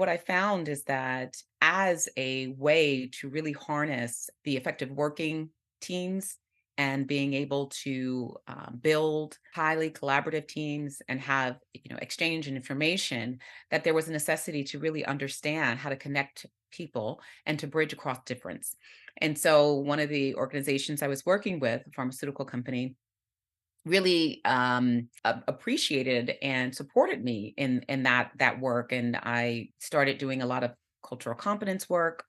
What I found is that as a way to really harness the effective working teams and being able to build highly collaborative teams and have exchange and information, that there was a necessity to really understand how to connect people and to bridge across difference. And so one of the organizations I was working with, a pharmaceutical company, really appreciated and supported me in that work, and I started doing a lot of cultural competence work,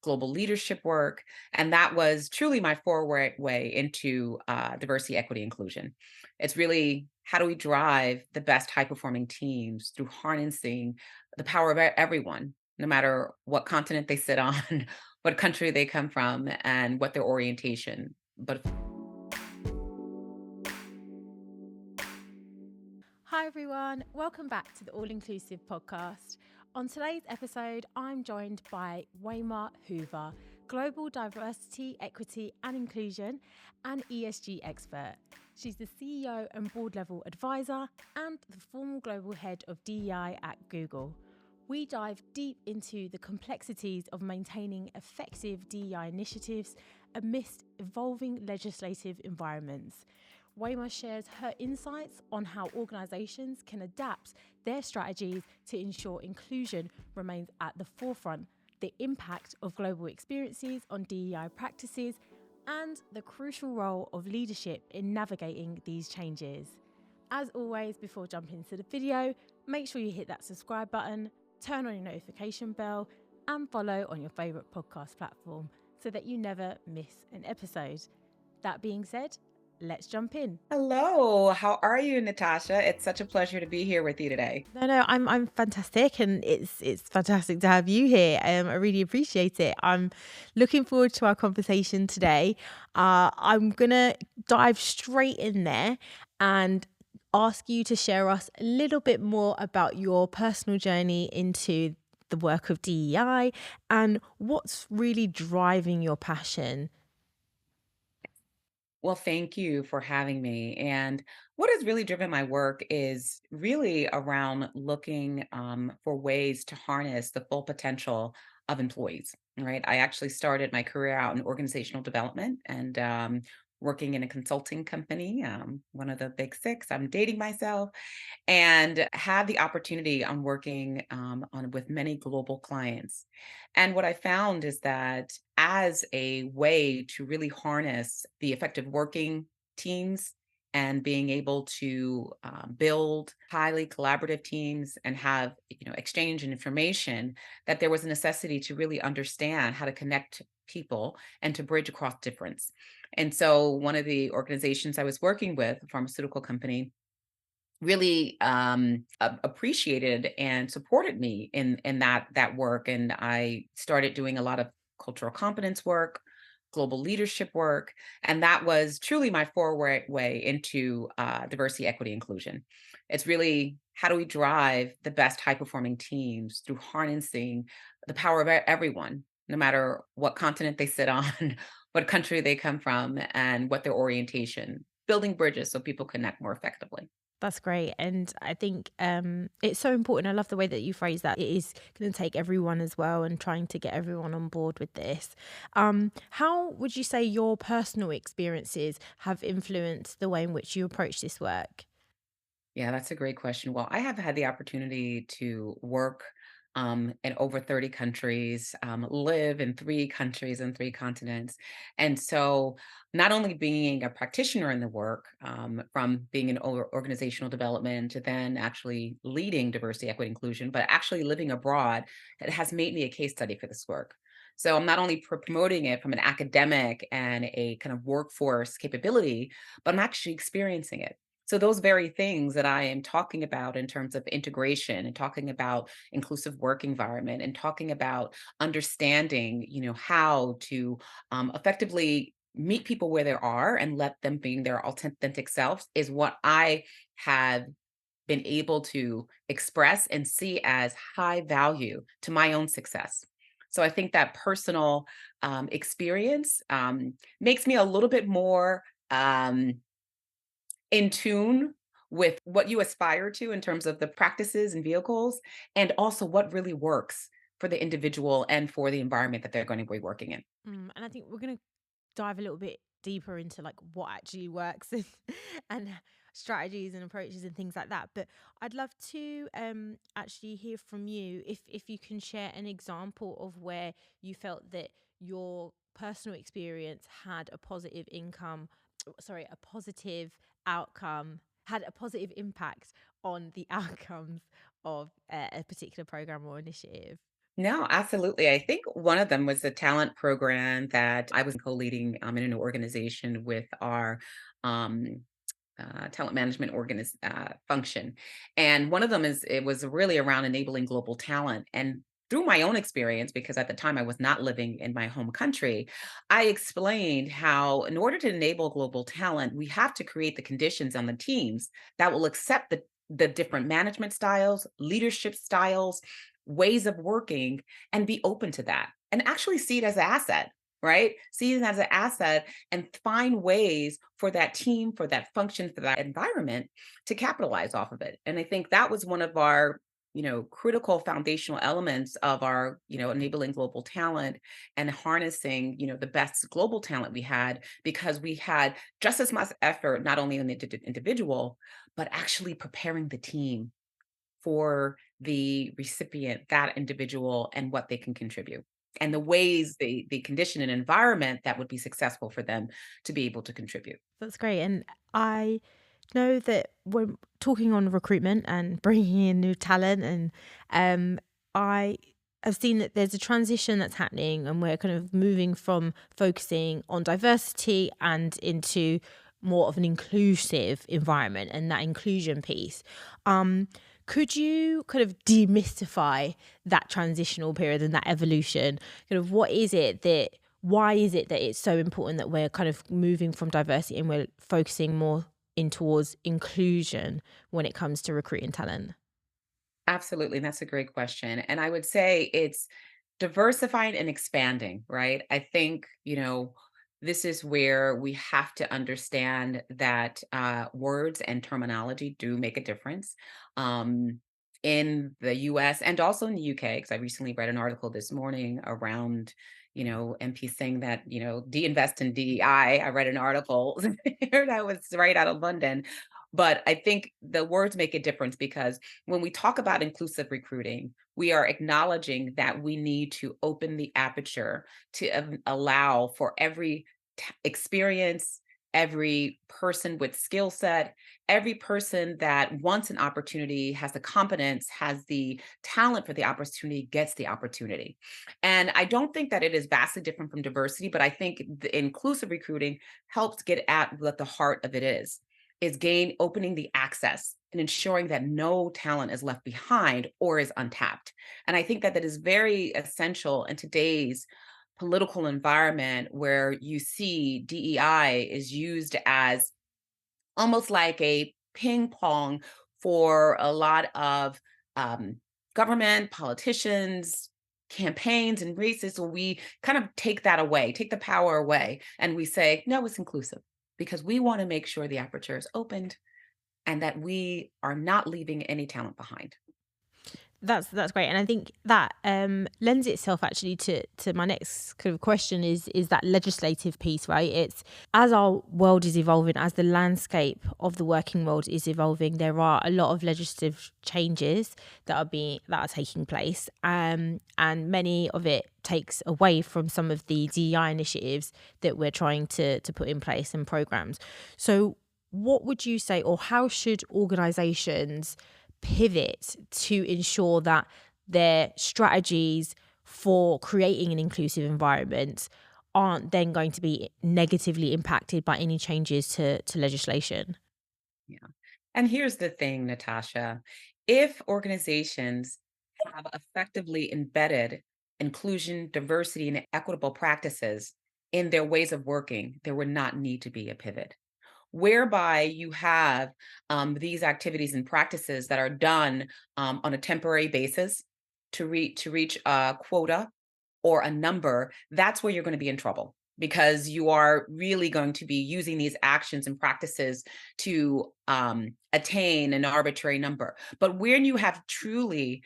global leadership work, and that was truly my forward way into diversity, equity, inclusion. It's really how do we drive the best high performing teams through harnessing the power of everyone, no matter what continent they sit on, what country they come from, and what their orientation. But Hi everyone, welcome back to the All Inclusive podcast. On today's episode, I'm joined by Wema Hoover, Global Diversity, Equity and Inclusion and ESG Expert. She's the CEO and board level advisor and the former Global Head of DEI at Google. We dive deep into the complexities of maintaining effective DEI initiatives amidst evolving legislative environments. Wema shares her insights on how organisations can adapt their strategies to ensure inclusion remains at the forefront, the impact of global experiences on DEI practices, and the crucial role of leadership in navigating these changes. As always, before jumping into the video, make sure you hit that subscribe button, turn on your notification bell, and follow on your favourite podcast platform so that you never miss an episode. That being said, let's jump in. hello, how are you, Natasha? It's such a pleasure to be here with you today. No, I'm fantastic, and it's fantastic to have you here. I really appreciate it. I'm looking forward to our conversation today. I'm gonna dive straight in there and ask you to share us a little bit more about your personal journey into the work of DEI and what's really driving your passion. Well, thank you for having me. And what has really driven my work is really around looking for ways to harness the full potential of employees, right? I actually started my career out in organizational development and working in a consulting company, one of the big six. I'm dating myself and had the opportunity on working on with many global clients. And what I found is that as a way to really harness the effective working teams and being able to build highly collaborative teams and have exchange and information, that there was a necessity to really understand how to connect people and to bridge across difference. And so one of the organizations I was working with, a pharmaceutical company, really appreciated and supported me in that work, and I started doing a lot of cultural competence work, global leadership work, and that was truly my forward way into diversity, equity, inclusion. It's really how do we drive the best high performing teams through harnessing the power of everyone, no matter what continent they sit on, what country they come from, and what their orientation, building bridges so people connect more effectively. That's great. And I think it's so important. I love the way that you phrase that. It is going to take everyone as well and trying to get everyone on board with this. How would you say your personal experiences have influenced the way in which you approach this work? Yeah, that's a great question. Well, I have had the opportunity to work in over 30 countries, live in 3 countries and 3 continents. And so, not only being a practitioner in the work, from being in organizational development to then actually leading diversity, equity, inclusion, but actually living abroad, it has made me a case study for this work. So, I'm not only promoting it from an academic and a kind of workforce capability, but I'm actually experiencing it. So those very things that I am talking about in terms of integration and talking about inclusive work environment and talking about understanding, how to effectively meet people where they are and let them be their authentic selves is what I have been able to express and see as high value to my own success. So I think that personal experience makes me a little bit more in tune with what you aspire to in terms of the practices and vehicles, and also what really works for the individual and for the environment that they're going to be working in. And I think we're going to dive a little bit deeper into like what actually works and strategies and approaches and things like that. But I'd love to actually hear from you if you can share an example of where you felt that your personal experience had a positive a positive outcome, had a positive impact on the outcomes of a particular program or initiative. No, absolutely. I think one of them was the talent program that I was co-leading in an organization with our um, talent management function. And one of them is it was really around enabling global talent. And through my own experience, because at the time I was not living in my home country, I explained how, in order to enable global talent, we have to create the conditions on the teams that will accept the different management styles, leadership styles, ways of working, and be open to that and actually see it as an asset, right? See it as an asset and find ways for that team, for that function, for that environment to capitalize off of it. And I think that was one of our critical foundational elements of our enabling global talent and harnessing the best global talent we had, because we had just as much effort not only in the individual but actually preparing the team for the recipient, that individual, and what they can contribute, and the ways they condition an environment that would be successful for them to be able to contribute. That's great. And I know that when talking on recruitment and bringing in new talent, and I have seen that there's a transition that's happening, and we're kind of moving from focusing on diversity and into more of an inclusive environment and that inclusion piece. Um, could you kind of demystify that transitional period and that evolution? Kind of why is it that it's so important that we're kind of moving from diversity and we're focusing more in towards inclusion when it comes to recruiting talent? Absolutely, that's a great question. And I would say it's diversifying and expanding, right? I think, this is where we have to understand that words and terminology do make a difference. Um, in the US and also in the UK, because I recently read an article this morning around, MPs saying that, de-invest in DEI. I read an article that was right out of London. But I think the words make a difference, because when we talk about inclusive recruiting, we are acknowledging that we need to open the aperture to allow for every experience, every person with skill set, every person that wants an opportunity, has the competence, has the talent for the opportunity, gets the opportunity. And I don't think that it is vastly different from diversity, but I think the inclusive recruiting helps get at what the heart of it is gain opening the access and ensuring that no talent is left behind or is untapped. And I think that that is very essential in today's political environment, where you see DEI is used as almost like a ping pong for a lot of um, government, politicians, campaigns, and races. So we kind of take that away, take the power away, and we say, no, it's inclusive, because we want to make sure the aperture is opened and that we are not leaving any talent behind. That's great, and I think that lends itself actually to my next kind of question is that legislative piece, right? It's as our world is evolving, as the landscape of the working world is evolving, there are a lot of legislative changes that are taking place, and many of it takes away from some of the DEI initiatives that we're trying to put in place and programs. So, what would you say, or how should organisations pivot to ensure that their strategies for creating an inclusive environment aren't then going to be negatively impacted by any changes to legislation? Yeah. And here's the thing, Natasha. If organizations have effectively embedded inclusion, diversity, and equitable practices in their ways of working, there would not need to be a pivot. Whereby you have these activities and practices that are done on a temporary basis to reach a quota or a number, that's where you're going to be in trouble. because you are really going to be using these actions and practices to attain an arbitrary number. But when you have truly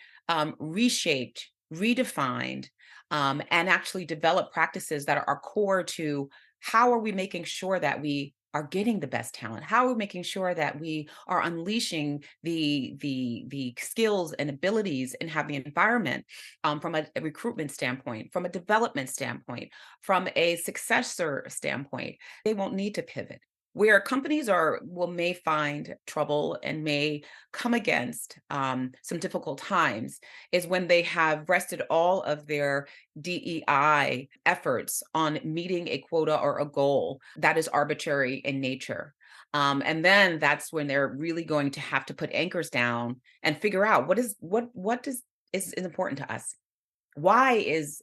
reshaped, redefined, and actually developed practices that are core to how are we making sure that we are getting the best talent? How are we making sure that we are unleashing the skills and abilities and have the environment from a recruitment standpoint, from a development standpoint, from a successor standpoint? They won't need to pivot. Where companies are will may find trouble and may come against some difficult times is when they have rested all of their DEI efforts on meeting a quota or a goal that is arbitrary in nature. And then that's when they're really going to have to put anchors down and figure out what is important to us. Why is,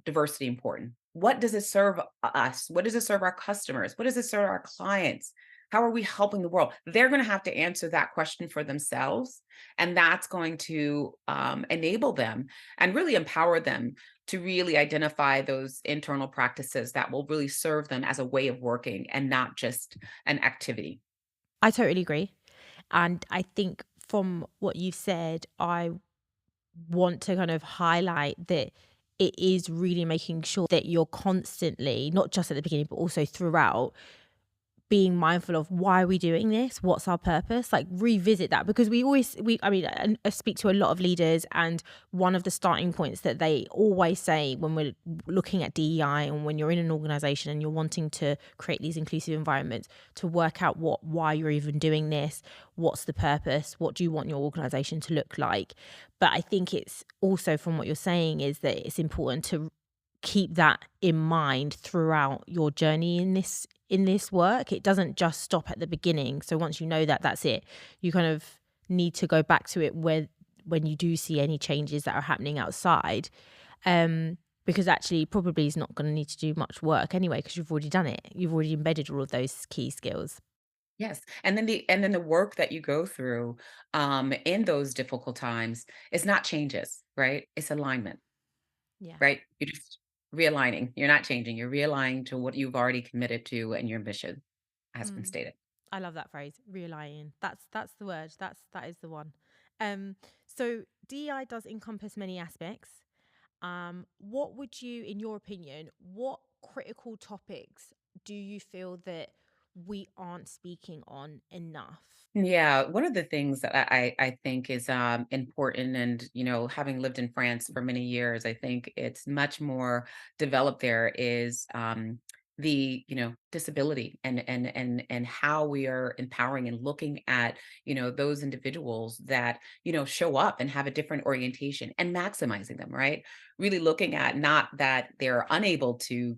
diversity important? What does it serve us? What does it serve our customers? What does it serve our clients? How are we helping the world? They're going to have to answer that question for themselves, and that's going to enable them and really empower them to really identify those internal practices that will really serve them as a way of working and not just an activity. I totally agree. And I think from what you've said, I want to kind of highlight that it is really making sure that you're constantly, not just at the beginning, but also throughout, being mindful of why are we doing this? What's our purpose? Like revisit that, because I mean, I speak to a lot of leaders, and one of the starting points that they always say when we're looking at DEI and when you're in an organization and you're wanting to create these inclusive environments, to work out why you're even doing this, what's the purpose, what do you want your organization to look like? But I think it's also, from what you're saying, is that it's important to keep that in mind throughout your journey in this work. It doesn't just stop at the beginning. So once you know that, that's it. You kind of need to go back to it when you do see any changes that are happening outside. Because actually probably is not going to need to do much work anyway, because you've already done it. You've already embedded all of those key skills. Yes, and then the work that you go through in those difficult times is not changes, right? It's alignment, Yeah. right? You're just realigning. You're not changing. You're realigning to what you've already committed to and your mission has been Mm. stated. I love that phrase, realigning. That's the word. That is the one. Um, so DEI does encompass many aspects. What would you, in your opinion, what critical topics do you feel that we aren't speaking on enough? Yeah, one of the things that I think is important, and having lived in France for many years, I think it's much more developed there. Is the disability and how we are empowering and looking at those individuals that show up and have a different orientation and maximizing them, right? Really looking at not that they're unable to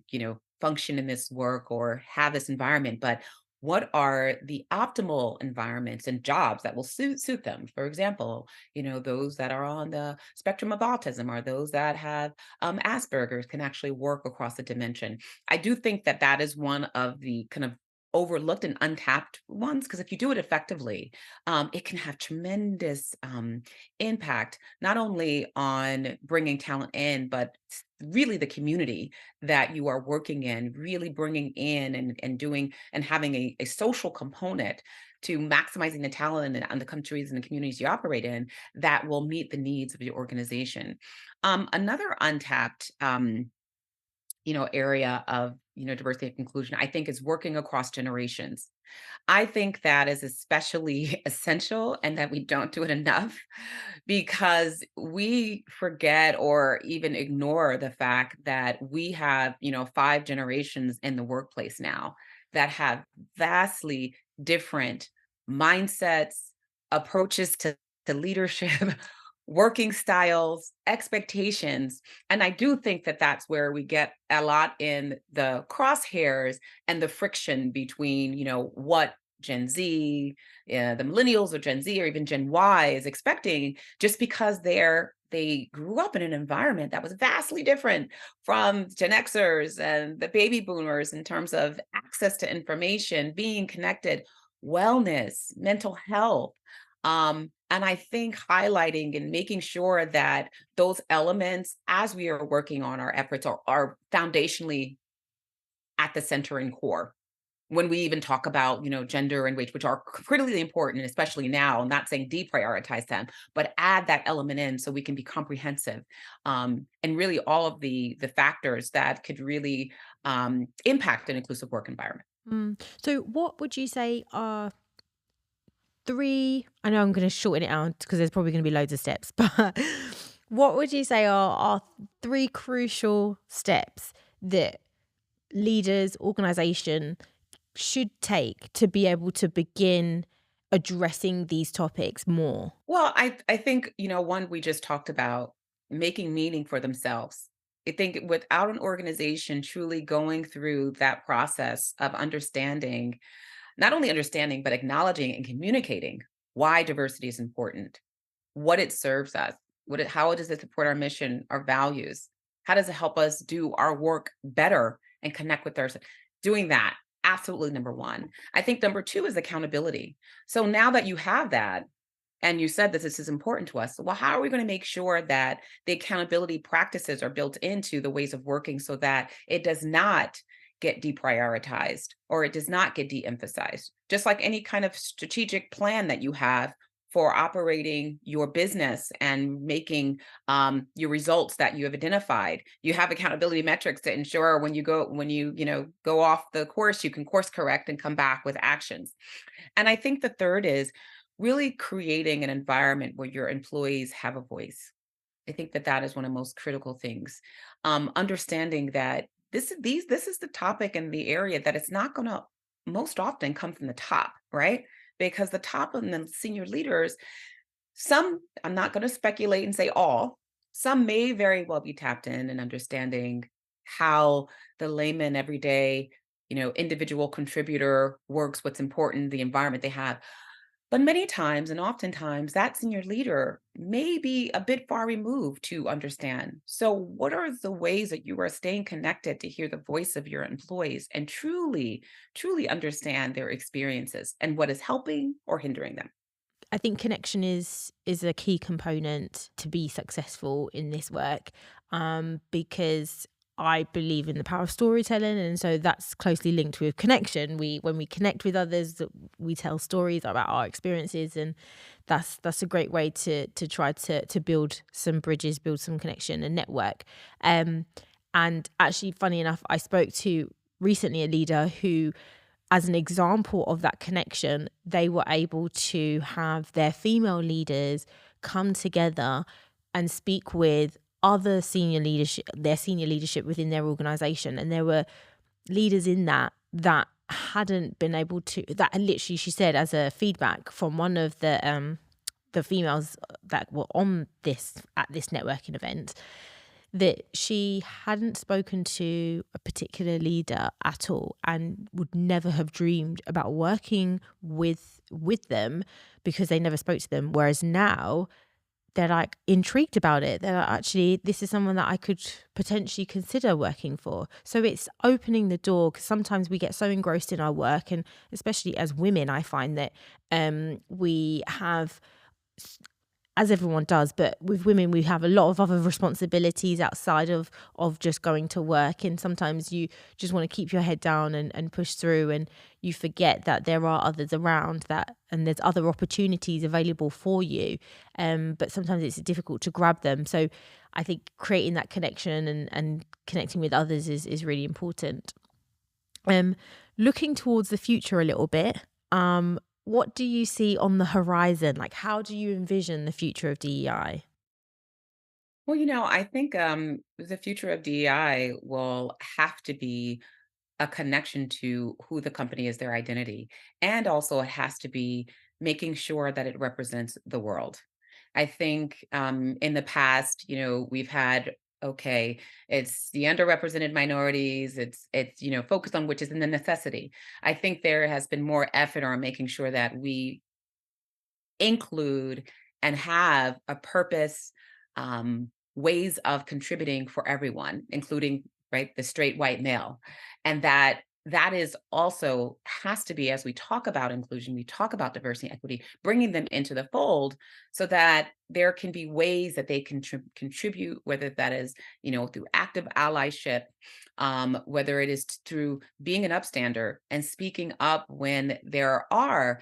function in this work or have this environment, but what are the optimal environments and jobs that will suit them. For example, those that are on the spectrum of autism or those that have Asperger's can actually work across the dimension. I do think that that is one of the kind of overlooked and untapped ones, because if you do it effectively, it can have tremendous impact not only on bringing talent in, but really the community that you are working in, really bringing in and doing and having a social component to maximizing the talent and the countries and the communities you operate in that will meet the needs of your organization. Another untapped area of diversity and inclusion, I think, is working across generations. I think that is especially essential and that we don't do it enough because we forget or even ignore the fact that we have, five generations in the workplace now that have vastly different mindsets, approaches to leadership, working styles, expectations. And I do think that that's where we get a lot in the crosshairs and the friction between, what Gen Z, the millennials or Gen Z or even Gen Y is expecting, just because they grew up in an environment that was vastly different from Gen Xers and the baby boomers in terms of access to information, being connected, wellness, mental health. And I think highlighting and making sure that those elements, as we are working on our efforts, are foundationally at the center and core when we even talk about, gender and race, which are critically important, especially now. I'm not saying deprioritize them, but add that element in so we can be comprehensive, and really all of the factors that could really impact an inclusive work environment. So, what would you say are three? I know I'm going to shorten it out because there's probably going to be loads of steps, but what would you say are three crucial steps that leaders, organization should take to be able to begin addressing these topics more? Well, I think, one we just talked about, making meaning for themselves. I think without an organization truly going through that process of understanding, not only understanding, but acknowledging and communicating why diversity is important, what it serves us, how does it support our mission, our values? How does it help us do our work better and connect with others? Doing that, absolutely number one. I think number two is accountability. So now that you have that, and you said that this is important to us. Well, how are we going to make sure that the accountability practices are built into the ways of working so that it does not get deprioritized or it does not get de-emphasized? Just like any kind of strategic plan that you have for operating your business and making your results that you have identified, you have accountability metrics to ensure when you go off the course, you can course correct and come back with actions. And I think the third is really creating an environment where your employees have a voice. I think that that is one of the most critical things. Understanding that this is the topic and the area that it's not going to most often come from the top, right? Because the top and the senior leaders, some, I'm not going to speculate and say all, some may very well be tapped in and understanding how the layman everyday, individual contributor works, what's important, the environment they have. But many times and oftentimes that senior leader may be a bit far removed to understand. So, what are the ways that you are staying connected to hear the voice of your employees and truly, truly understand their experiences and what is helping or hindering them? I think connection is a key component to be successful in this work, because I believe in the power of storytelling, and so that's closely linked with connection. When we connect with others, we tell stories about our experiences, and that's a great way to try to build some bridges, build some connection and network. And actually, funny enough, I spoke to recently a leader who, as an example of that connection, they were able to have their female leaders come together and speak with other senior leadership, their senior leadership within their organization. And there were leaders in that hadn't been able to, that literally, she said, as a feedback from one of the females that were on this at this networking event, that she hadn't spoken to a particular leader at all and would never have dreamed about working with them because they never spoke to them. Whereas now they're like intrigued about it. They're like, actually, this is someone that I could potentially consider working for. So it's opening the door, because sometimes we get so engrossed in our work, and especially as women, I find that we have, as everyone does, but with women, we have a lot of other responsibilities outside of just going to work. And sometimes you just want to keep your head down and push through, and you forget that there are others around that, and there's other opportunities available for you. But sometimes it's difficult to grab them. So I think creating that connection and connecting with others is really important. Looking towards the future a little bit, what do you see on the horizon? Like, how do you envision the future of DEI? Well, I think the future of DEI will have to be a connection to who the company is, their identity. And also, it has to be making sure that it represents the world. I think in the past, we've had, okay, it's the underrepresented minorities, it's focused on which is in the necessity. I think there has been more effort on making sure that we include and have a purpose, ways of contributing for everyone, including, right, the straight white male. And that is also has to be, as we talk about inclusion, we talk about diversity and equity, bringing them into the fold so that there can be ways that they can contribute, whether that is, through active allyship, whether it is through being an upstander and speaking up when there are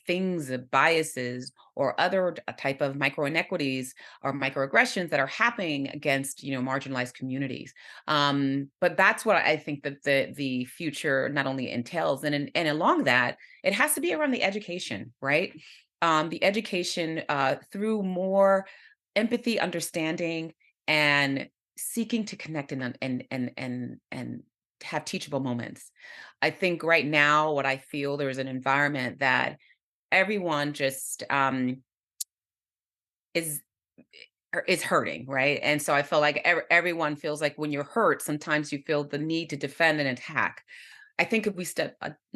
things, biases, or other type of micro inequities or microaggressions that are happening against, marginalized communities. But that's what I think that the future not only entails, and along that, it has to be around the education, right? The education through more empathy, understanding, and seeking to connect and have teachable moments. I think right now, what I feel, there's an environment that everyone just is is hurting, right? And so I feel like everyone feels like when you're hurt, sometimes you feel the need to defend and attack. I think if we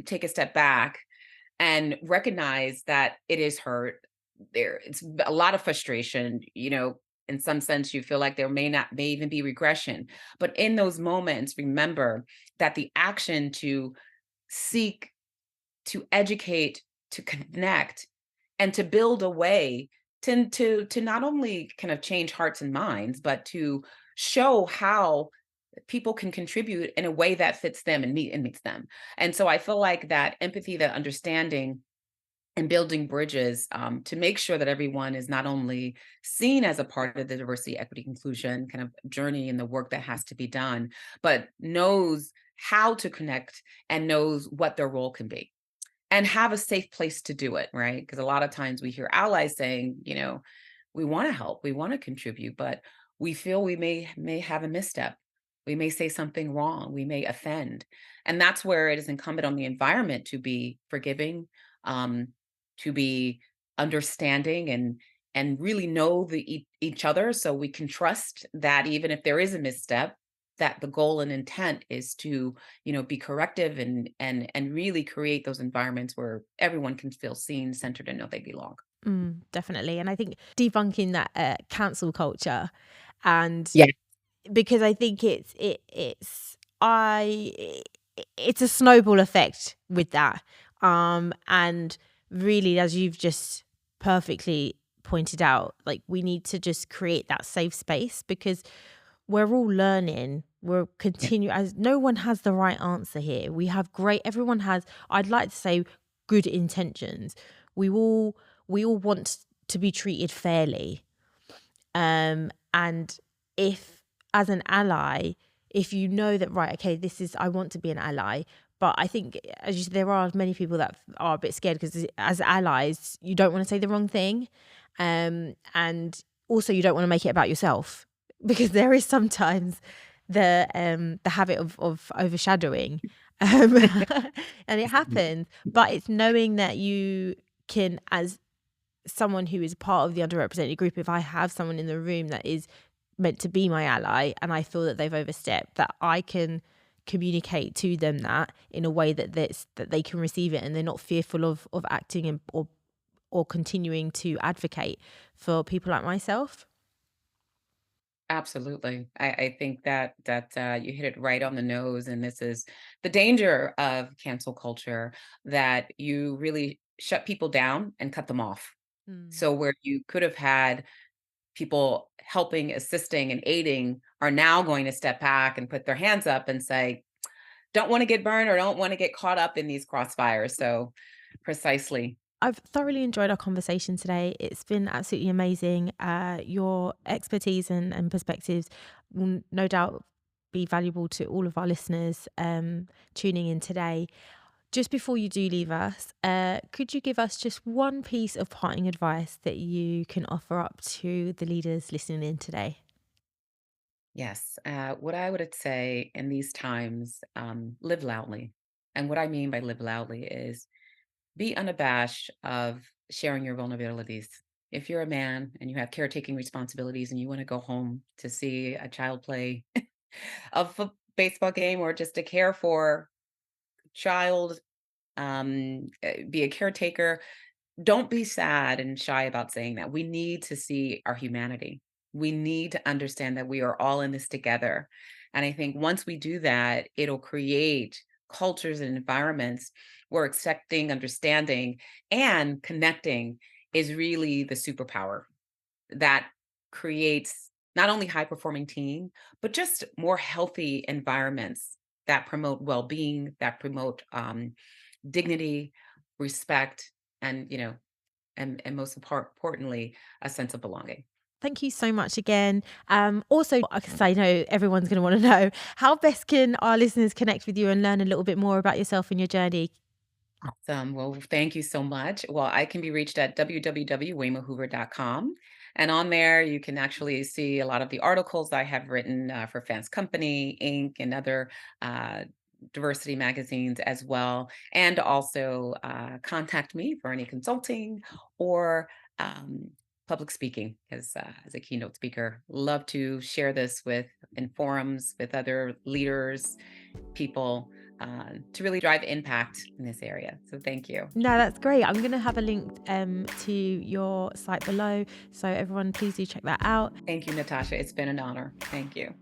take a step back and recognize that it is hurt, it's a lot of frustration, in some sense you feel like there may even be regression. But in those moments, remember that the action to seek, to educate, to connect, and to build a way to not only kind of change hearts and minds, but to show how people can contribute in a way that fits them and meets them. And so I feel like that empathy, that understanding, and building bridges to make sure that everyone is not only seen as a part of the diversity, equity, inclusion kind of journey and the work that has to be done, but knows how to connect and knows what their role can be and have a safe place to do it, right? Because a lot of times we hear allies saying, we want to help, we want to contribute, but we feel we may have a misstep. We may say something wrong, we may offend. And that's where it is incumbent on the environment to be forgiving, um, to be understanding and really know each other so we can trust that even if there is a misstep, that the goal and intent is to be corrective and really create those environments where everyone can feel seen, centered, and know they belong. Definitely. And I think debunking that cancel culture, and Yeah. because I think it's a snowball effect with that. And really, as you've just perfectly pointed out, like, we need to just create that safe space, because we're all learning. We're Yeah. continue as no one has the right answer here. Everyone has, I'd like to say, good intentions. We all we all want to be treated fairly. And if, as an ally, if you know that, right, okay, I want to be an ally, but I think, as you said, there are many people that are a bit scared because as allies, you don't want to say the wrong thing. And also you don't want to make it about yourself, because there is sometimes the habit of overshadowing. Um, and it happens, but it's knowing that you can, as someone who is part of the underrepresented group, if I have someone in the room that is meant to be my ally and I feel that they've overstepped, that I can communicate to them that in a way that they can receive it, and they're not fearful of acting or continuing to advocate for people like myself. Absolutely. I think that you hit it right on the nose, and this is the danger of cancel culture, that you really shut people down and cut them off. Mm. So where you could have had people helping, assisting, and aiding are now going to step back and put their hands up and say, don't want to get burned or don't want to get caught up in these crossfires. So precisely. I've thoroughly enjoyed our conversation today. It's been absolutely amazing. Your expertise and perspectives will no doubt be valuable to all of our listeners tuning in today. Just before you do leave us, could you give us just one piece of parting advice that you can offer up to the leaders listening in today? Yes. What I would say in these times, live loudly. And what I mean by live loudly is be unabashed of sharing your vulnerabilities. If you're a man and you have caretaking responsibilities and you want to go home to see a child play a baseball game or just to care for child, be a caretaker, don't be sad and shy about saying that. We need to see our humanity. We need to understand that we are all in this together. And I think once we do that, it'll create cultures and environments where accepting, understanding, and connecting is really the superpower. that creates not only high performing team, but just more healthy environments that promote well-being, that promote dignity, respect, and and most importantly, a sense of belonging. Thank you so much again. Also, because I know everyone's going to want to know, how best can our listeners connect with you and learn a little bit more about yourself and your journey? Awesome. Well, thank you so much. Well, I can be reached at www.wemahoover.com. And on there, you can actually see a lot of the articles I have written for Fast Company, Inc., and other uh, diversity magazines as well. And also contact me for any consulting or um, public speaking as a keynote speaker. Love to share this in forums with other leaders, people to really drive impact in this area. So thank you. No, that's great. I'm going to have a link to your site below. So, everyone, please do check that out. Thank you, Natasha. It's been an honor. Thank you.